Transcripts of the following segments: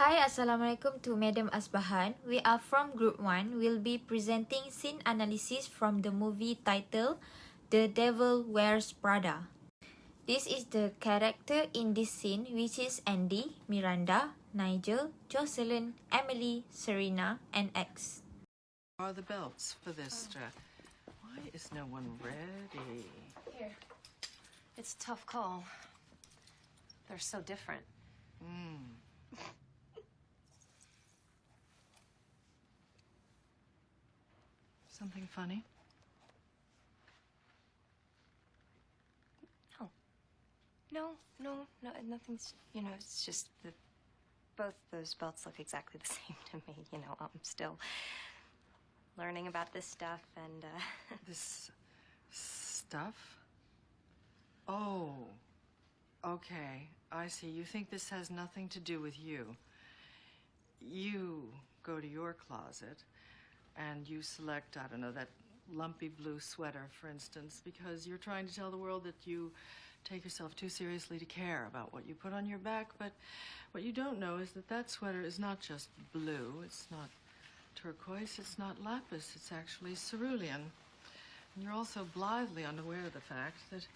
Hi, Assalamualaikum to Madam Asbahan. We are from Group 1. We'll be presenting scene analysis from the movie titled The Devil Wears Prada. This is the character in this scene, which is Andy, Miranda, Nigel, Jocelyn, Emily, Serena, and X. Are the belts for this dress? Why is no one ready? Here. It's a tough call. They're so different. Something funny? No, nothing's, it's just that both those belts look exactly the same to me. I'm still learning about this stuff and, This stuff? Oh, okay. I see. You think this has nothing to do with you. You go to your closet and you select, I don't know, that lumpy blue sweater, for instance, because you're trying to tell the world that you take yourself too seriously to care about what you put on your back. But what you don't know is that that sweater is not just blue. It's not turquoise. It's not lapis. It's actually cerulean. And you're also blithely unaware of the fact that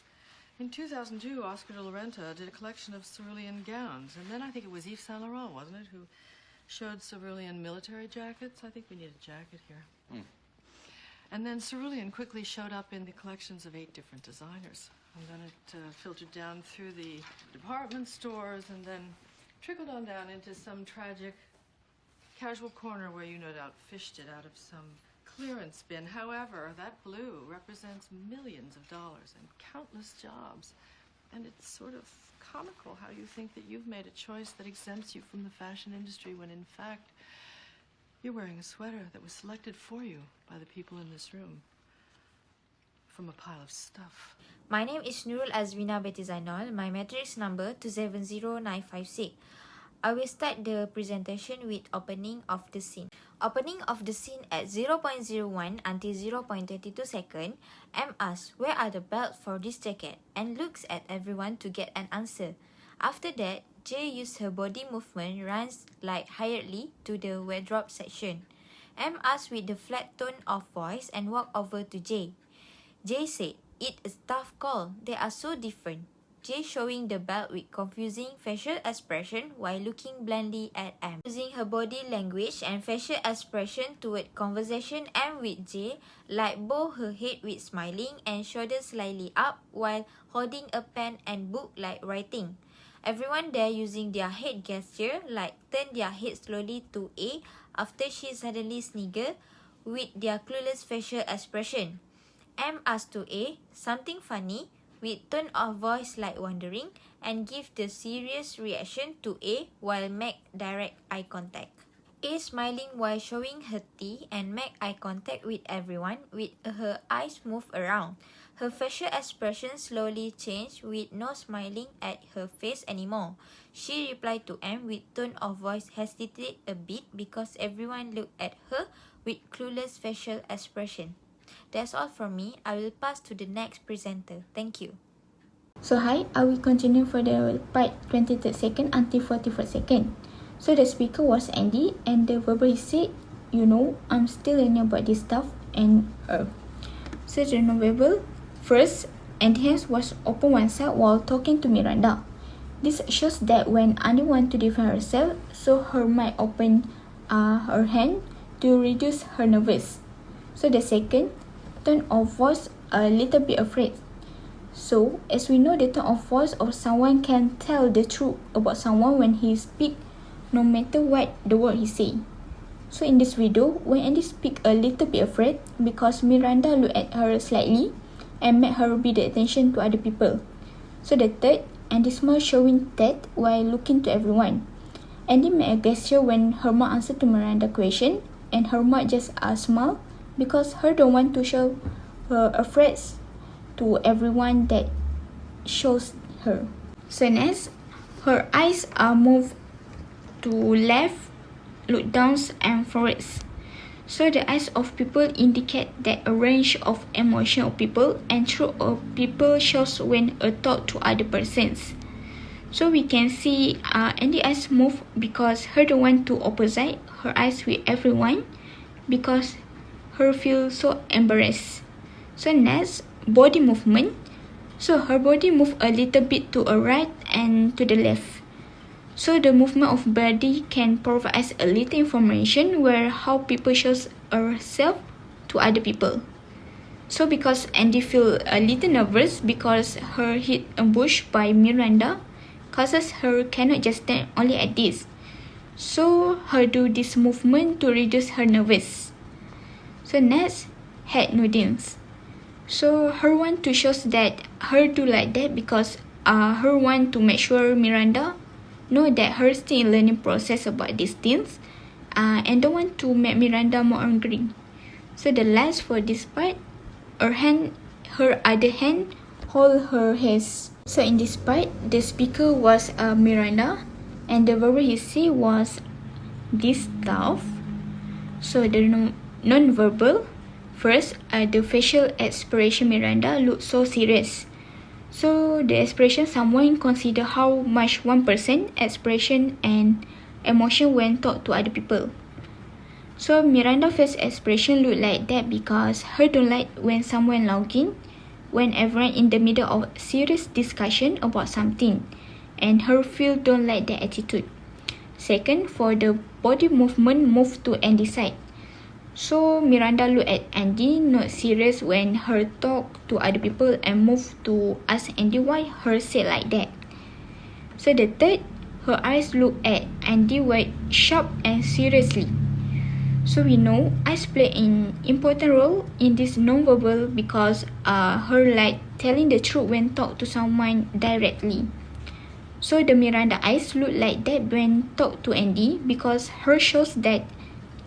in 2002, Oscar de la Renta did a collection of cerulean gowns. And then I think it was Yves Saint Laurent, wasn't it, who showed cerulean military jackets. I think we need a jacket here. And then cerulean quickly showed up in the collections of 8 different designers. And then it filtered down through the department stores and then trickled on down into some tragic casual corner where you no doubt fished it out of some clearance bin. However, that blue represents millions of dollars and countless jobs. And it's sort of comical how you think that you've made a choice that exempts you from the fashion industry when in fact you're wearing a sweater that was selected for you by the people in this room from a pile of stuff. My name is Nurul Azwina Betty Zainal. My matrix number 270956. I will start the presentation with opening of the scene. Opening of the scene at 0.01 until 0.22 second, M asks, "Where are the belts for this jacket?" and looks at everyone to get an answer. After that, J uses her body movement, runs light-heartedly to the wardrobe section. M asks with the flat tone of voice and walk over to J. J said, "It's a tough call. They are so different." J showing the belt with confusing facial expression while looking blandly at M. Using her body language and facial expression toward conversation, M with J like bow her head with smiling and shoulders slightly up while holding a pen and book like writing. Everyone there using their head gesture like turn their head slowly to A after she suddenly snigger with their clueless facial expression. M asks to A something funny with tone of voice like wondering and give the serious reaction to A while make direct eye contact. A smiling while showing her teeth and make eye contact with everyone with her eyes move around. Her facial expression slowly changed with no smiling at her face anymore. She replied to M with tone of voice hesitated a bit because everyone looked at her with clueless facial expression. That's all from me. I will pass to the next presenter. Thank you. So hi, I will continue for the part 23rd second until 44th second. So the speaker was Andy and the verbal he said, I'm still learning about this stuff and So the non-verbal, first, Andy hands was open one side while talking to Miranda. This shows that when Andy wants to defend herself, so her might open her hand to reduce her nervous. So the second, tone of voice a little bit afraid. So, as we know, the tone of voice of someone can tell the truth about someone when he speaks, no matter what the word he say. So in this video, when Andy speak a little bit afraid because Miranda looked at her slightly and made her be the attention to other people. So the third, Andy smile showing that while looking to everyone. Andy made a gesture when her mom answered to Miranda's question and her mom just smile because her don't want to show her afraid to everyone that shows her. So next, her eyes are moved to left, look down and forwards. So the eyes of people indicate that a range of emotion of people and through of people shows when a thought to other persons. So we can see Andy eyes move because her don't want to opposite her eyes with everyone because her feel so embarrassed. So next, body movement. So her body move a little bit to a right and to the left. So the movement of body can provide us a little information where how people shows herself to other people. So because Andy feel a little nervous because her hit ambushed by Miranda, causes her cannot just stand only at this. So her do this movement to reduce her nervous. So next, head noddings. So her want to shows that her do like that because her want to make sure Miranda know that her still in learning process about these things and don't want to make Miranda more angry. So the last for this part, her other hand hold her hands. So in this part, the speaker was Miranda and the verbal he say was this stuff. So the non-verbal, first, the facial expression Miranda looked so serious. So the expression someone consider how much one person expression and emotion when talk to other people. So Miranda face expression look like that because her don't like when someone login, when everyone in the middle of serious discussion about something, and her feel don't like that attitude. Second, for the body movement move to Andy side. So Miranda look at Andy not serious when her talk to other people and move to ask Andy why her say like that. So the third, her eyes look at Andy with sharp and seriously. So we know eyes play an important role in this non-verbal because her like telling the truth when talk to someone directly. So the Miranda eyes look like that when talk to Andy because her shows that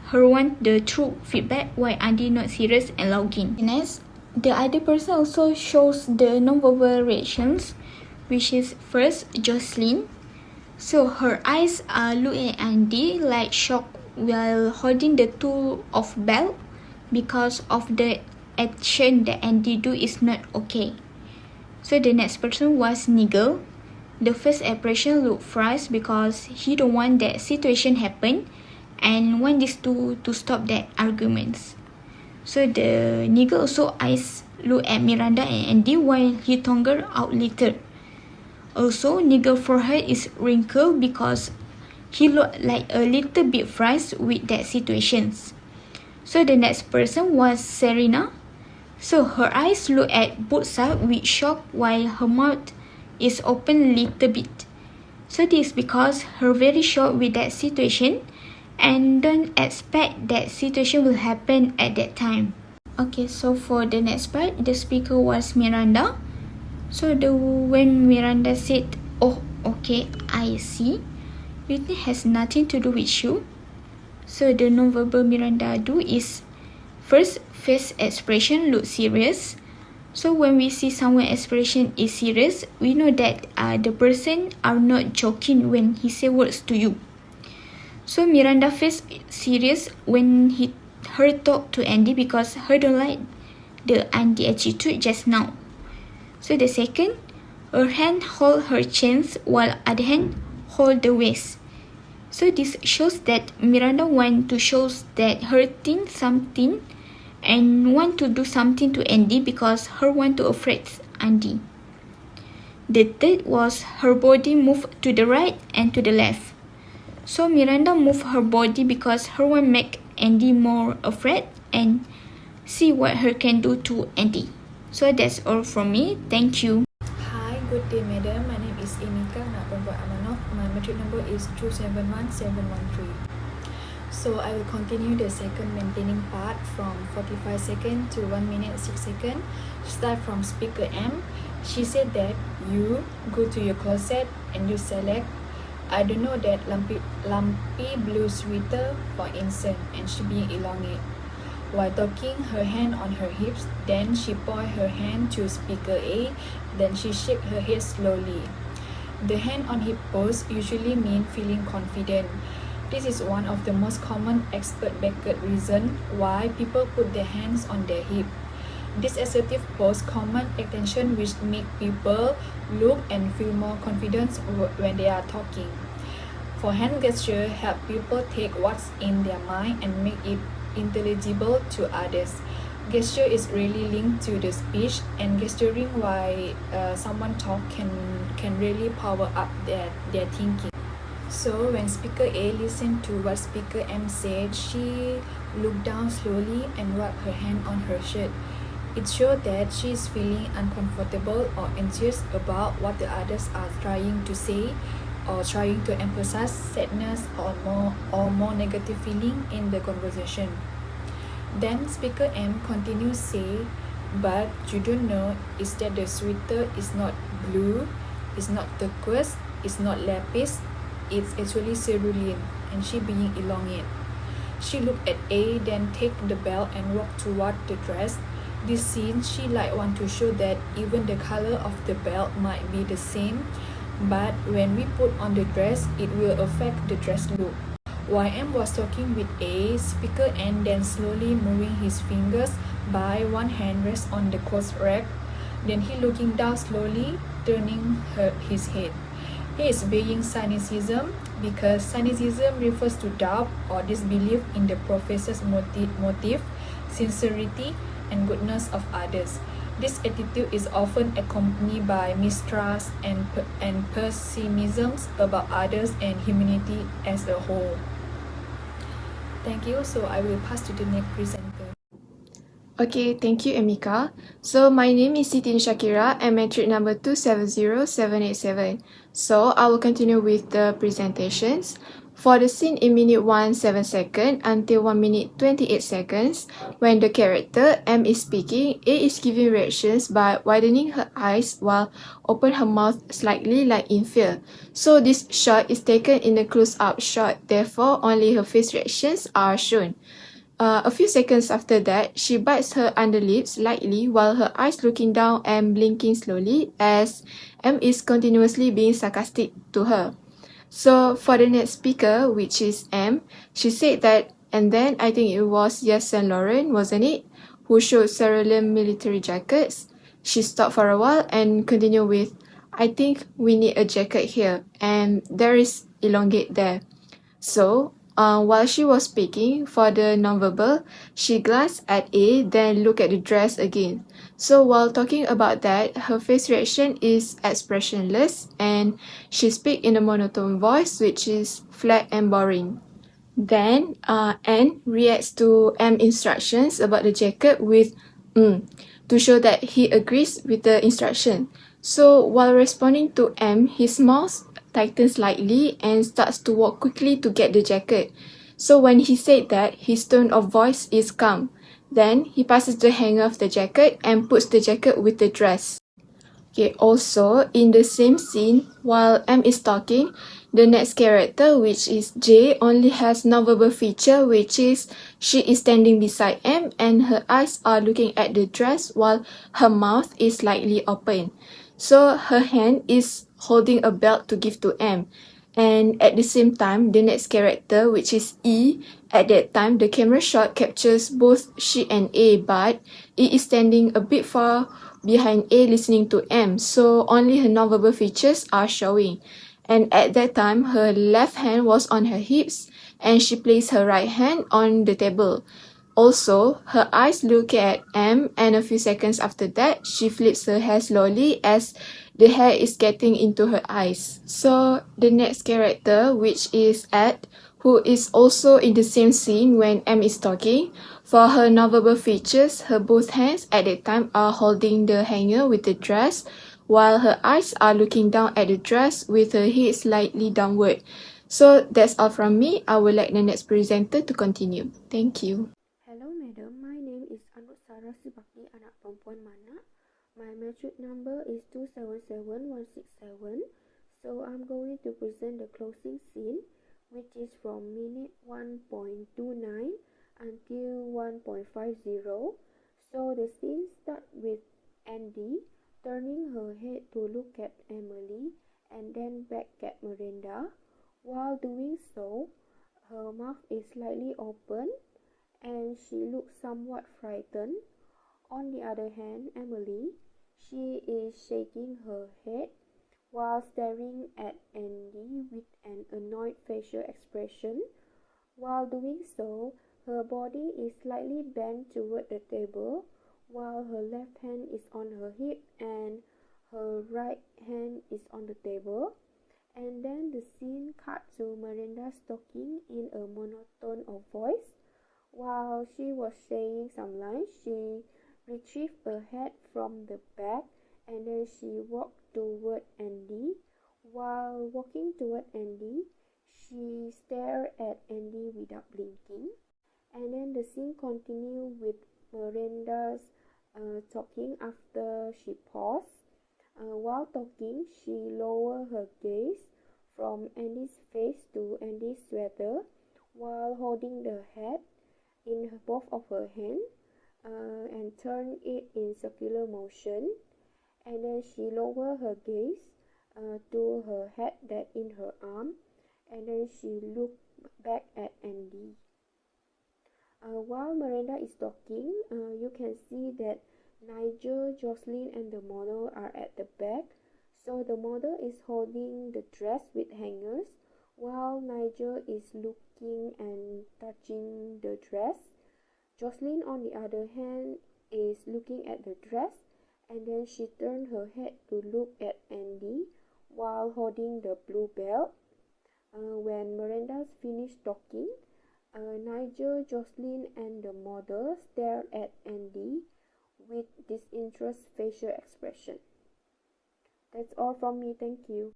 her want the true feedback why Andy not serious and login. Next, the other person also shows the non-verbal reactions, which is first Jocelyn. So her eyes are looking at Andy like shocked while holding the tool of belt because of the action that Andy do is not okay. So the next person was Nigel. The first expression looked frightened because he don't want that situation happen and want these two to stop that arguments. So the Nigel also eyes look at Miranda and Andy while he tongue out later. Also, Nigel forehead is wrinkled because he looked like a little bit frightened with that situations. So the next person was Serena. So her eyes look at both sides with shock while her mouth is open little bit. So this is because her very shocked with that situation and don't expect that situation will happen at that time. Okay, so for the next part, the speaker was Miranda. So when Miranda said, "Oh, okay, I see," it has nothing to do with you. So the non-verbal Miranda do is first face expression look serious. So when we see someone expression is serious, we know that the person are not joking when he say words to you. So Miranda face serious when her talk to Andy because her don't like the Andy attitude just now. So the second, her hand hold her chest while other hand hold the waist. So this shows that Miranda want to show that her think something and want to do something to Andy because her want to afraid Andy. The third was her body move to the right and to the left. So Miranda move her body because her want make Andy more afraid and see what her can do to Andy. So that's all from me. Thank you. Hi, good day, madam. My name is Emika Nakpembuat Amanov. My metric number is 271713. So I will continue the second maintaining part from 45 seconds to 1 minute 6 seconds. Start from speaker M. She said that you go to your closet and you select, I don't know, that lumpy blue sweater for instance, and she being elongate. While talking, her hand on her hips, then she point her hand to speaker A, then she shake her head slowly. The hand on hip pose usually mean feeling confident. This is one of the most common expert backward reason why people put their hands on their hip. This assertive pose commands attention, which make people look and feel more confident when they are talking. For hand gesture, help people take what's in their mind and make it intelligible to others. Gesture is really linked to the speech, and gesturing while someone talk can really power up their thinking. So when speaker A listened to what speaker M said, she looked down slowly and rubbed her hand on her shirt. It showed that she is feeling uncomfortable or anxious about what the others are trying to say, or trying to emphasize sadness or more negative feeling in the conversation. Then speaker M continues say, but you don't know is that the sweater is not blue, it's not turquoise, it's not lapis, it's actually cerulean, and she being elongate. She looked at A, then take the belt and walked toward the dress. This scene, she want to show that even the color of the belt might be the same, but when we put on the dress, it will affect the dress look. YM was talking with A, speaker and then slowly moving his fingers by one hand rests on the clothes rack. Then he looking down slowly, turning his head. He is being cynicism because cynicism refers to doubt or disbelief in the professor's motive, sincerity, and goodness of others. This attitude is often accompanied by mistrust and pessimism about others and humanity as a whole. Thank you. So I will pass to the next presenter. Okay, thank you, Emika. So my name is Sitin Shakira and metric number 270787. So I will continue with the presentations. For the scene in minute 1 7 second until 1 minute 28 seconds, when the character M is speaking, A is giving reactions by widening her eyes while open her mouth slightly like in fear. So this shot is taken in a close-up shot, therefore only her face reactions are shown. A few seconds after that, she bites her underlips lightly while her eyes looking down and blinking slowly as M is continuously being sarcastic to her. So for the next speaker, which is M, she said that, and then I think it was Yves Saint Laurent, wasn't it, who showed cerulean military jackets. She stopped for a while and continued with, I think we need a jacket here, and there is elongate there. So, while she was speaking, for the nonverbal, she glanced at A, then looked at the dress again. So, while talking about that, her face reaction is expressionless, and she speaks in a monotone voice, which is flat and boring. Then, N reacts to M instructions about the jacket with to show that he agrees with the instruction. So, while responding to M, his mouth tightens slightly and starts to walk quickly to get the jacket. So, when he said that, his tone of voice is calm. Then, he passes the hanger of the jacket and puts the jacket with the dress. Okay, also, in the same scene, while M is talking, the next character, which is J, only has non-verbal feature, which is she is standing beside M and her eyes are looking at the dress while her mouth is slightly open. So her hand is holding a belt to give to M. And at the same time, the next character, which is E, at that time, the camera shot captures both she and A, but E is standing a bit far behind A listening to M, so only her nonverbal features are showing. And at that time, her left hand was on her hips and she placed her right hand on the table. Also, her eyes look at M and a few seconds after that, she flips her hair slowly as the hair is getting into her eyes. So, the next character, which is Ed, who is also in the same scene when M is talking. For her nonverbal features, her both hands at that time are holding the hanger with the dress, while her eyes are looking down at the dress with her head slightly downward. So that's all from me. I would like the next presenter to continue. Thank you. Hello madam, my name is Anusara Subakti, anak perempuan Mana. My metric number is 277167. So I'm going to present the closing scene, which is from minute 1.29 until 1.50. So the scene starts with Andy turning her head to look at Emily and then back at Miranda. While doing so, her mouth is slightly open and she looks somewhat frightened. On the other hand, Emily, she is shaking her head while staring at Andy with an annoyed facial expression. While doing so, her body is slightly bent toward the table, while her left hand is on her hip and her right hand is on the table. And then the scene cut to Miranda talking in a monotone of voice. While she was saying some lines, she retrieved a hat from the bag and then she walked toward Andy. While walking toward Andy, she stared at Andy without blinking. And then the scene continued with Miranda's talking after she paused. While talking, she lowered her gaze from Andy's face to Andy's sweater while holding the hat in both of her hands and turned it in circular motion. And then she lowered her gaze to her hat that in her arm, and then she looked back at Andy. While Miranda is talking, you can see that Nigel, Jocelyn, and the model are at the back. So the model is holding the dress with hangers, while Nigel is looking and touching the dress. Jocelyn, on the other hand, is looking at the dress, and then she turned her head to look at Andy while holding the blue belt. When Miranda finished talking, Nigel, Jocelyn, and the model stared at Andy with disinterested facial expression. That's all from me. Thank you.